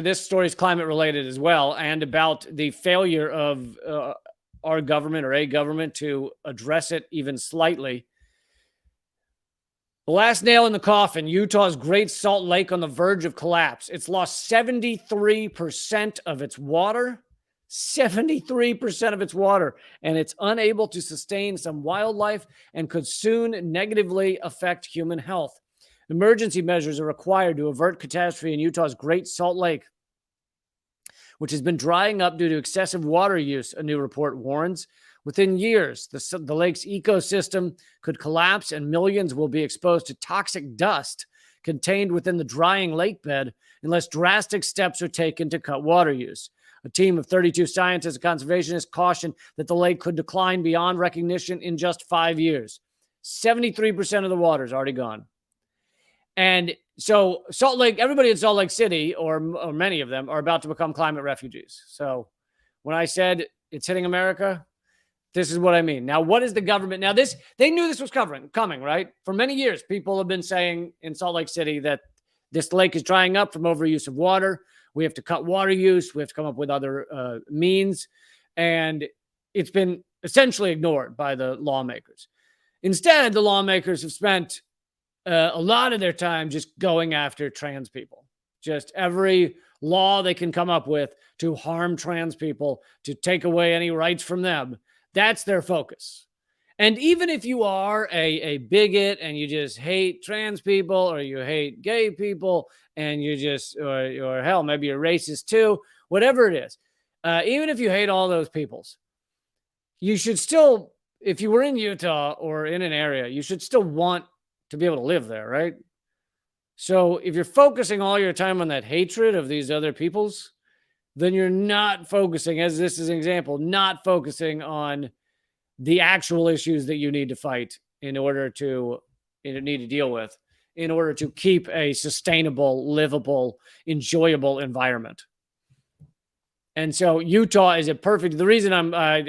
This story is climate related as well, and about the failure of our government or a government to address it even slightly. The last nail in the coffin, Utah's Great Salt Lake on the verge of collapse. It's lost 73% of its water. 73% of its water, and it's unable to sustain some wildlife and could soon negatively affect human health. Emergency measures are required to avert catastrophe in Utah's Great Salt Lake, which has been drying up due to excessive water use, a new report warns. Within years, the lake's ecosystem could collapse and millions will be exposed to toxic dust contained within the drying lake bed unless drastic steps are taken to cut water use. A team of 32 scientists and conservationists cautioned that the lake could decline beyond recognition in just 5 years. 73% of the water is already gone. And so Salt Lake, everybody in Salt Lake City, or many of them, are about to become climate refugees. So when I said it's hitting America, this is what I mean. Now, what is the government? Now, they knew this was coming, right? For many years, people have been saying in Salt Lake City that this lake is drying up from overuse of water. We have to cut water use. We have to come up with other means. And it's been essentially ignored by the lawmakers. Instead, the lawmakers have spent a lot of their time just going after trans people. Just every law they can come up with to harm trans people, to take away any rights from them. That's their focus. And even if you are a bigot and you just hate trans people, or you hate gay people, and you just, or hell, maybe you're racist too, whatever it is, even if you hate all those peoples, you should still, if you were in Utah or in an area, you should still want to be able to live there, right? So if you're focusing all your time on that hatred of these other peoples, then you're not focusing, as this is an example, not focusing on the actual issues that you need to fight in order to deal with, in order to keep a sustainable, livable, enjoyable environment. And so Utah is a perfect. The reason I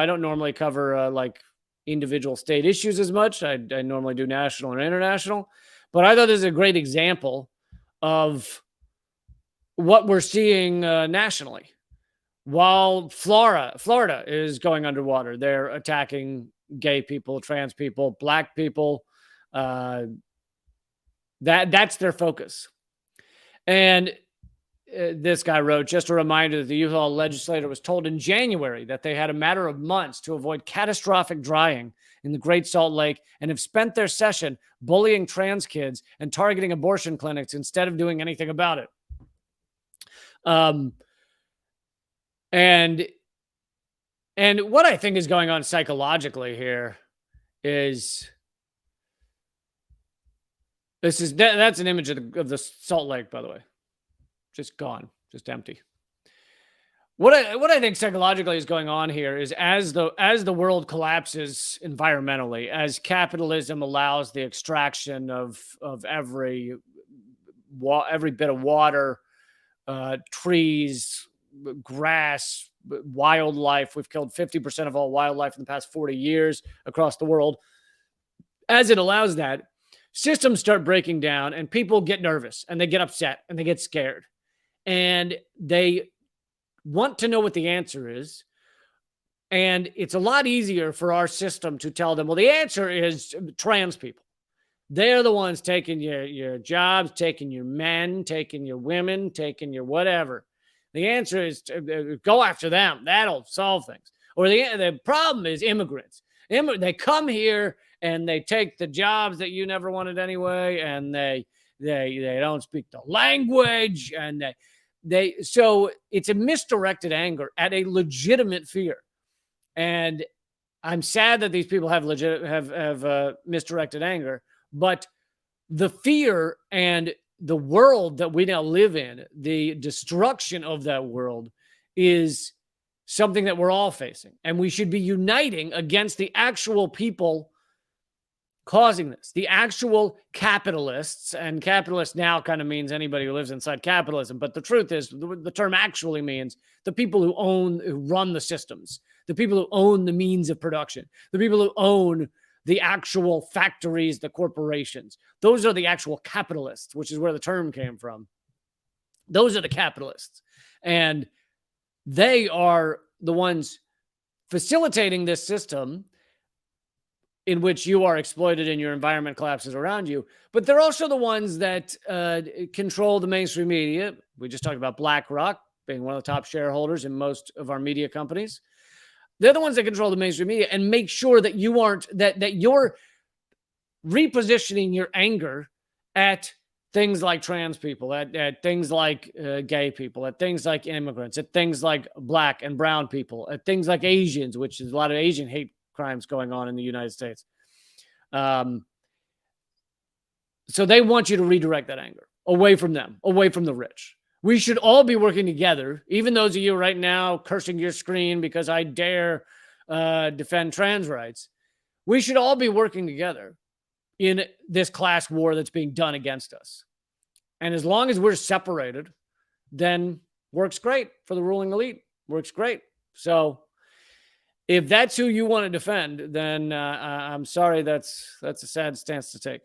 don't normally cover like individual state issues as much. I normally do national and international, but I thought this is a great example of what we're seeing nationally. While Florida is going underwater, they're attacking gay people, trans people, black people. That's their focus. And this guy wrote, just a reminder that the Utah legislature was told in January that they had a matter of months to avoid catastrophic drying in the Great Salt Lake, and have spent their session bullying trans kids and targeting abortion clinics instead of doing anything about it. And what I think is going on psychologically here is that's an image of the Salt Lake, by the way. Just gone, just empty. What I think psychologically is going on here is as the world collapses environmentally, as capitalism allows the extraction of every bit of water, trees, grass, wildlife. We've killed 50% of all wildlife in the past 40 years across the world. As it allows that, systems start breaking down and people get nervous and they get upset and they get scared. And they want to know what the answer is. And it's a lot easier for our system to tell them, well, the answer is trans people. They're the ones taking your jobs, taking your men, taking your women, taking your whatever. The answer is to go after them. That'll solve things. Or the problem is immigrants. They come here and they take the jobs that you never wanted anyway, and they don't speak the language, and so it's a misdirected anger at a legitimate fear. And I'm sad that these people have misdirected anger, but the fear and the world that we now live in, the destruction of that world, is something that we're all facing. And we should be uniting against the actual people causing this, the actual capitalists. And capitalist now kind of means anybody who lives inside capitalism. But the truth is, the term actually means the people who run the systems, the people who own the means of production, the people who own the actual factories, the corporations. Those are the actual capitalists, which is where the term came from. Those are the capitalists. And they are the ones facilitating this system in which you are exploited and your environment collapses around you. But they're also the ones that control the mainstream media. We just talked about BlackRock being one of the top shareholders in most of our media companies. They're the ones that control the mainstream media and make sure that you aren't, that you're repositioning your anger at things like trans people, at things like gay people, at things like immigrants, at things like black and brown people, at things like Asians, which is a lot of Asian hate crimes going on in the United States. So they want you to redirect that anger away from them, away from the rich. We should all be working together, even those of you right now cursing your screen because I dare defend trans rights. We should all be working together in this class war that's being done against us. And as long as we're separated, then works great for the ruling elite. Works great. So if that's who you want to defend, then I'm sorry, that's a sad stance to take.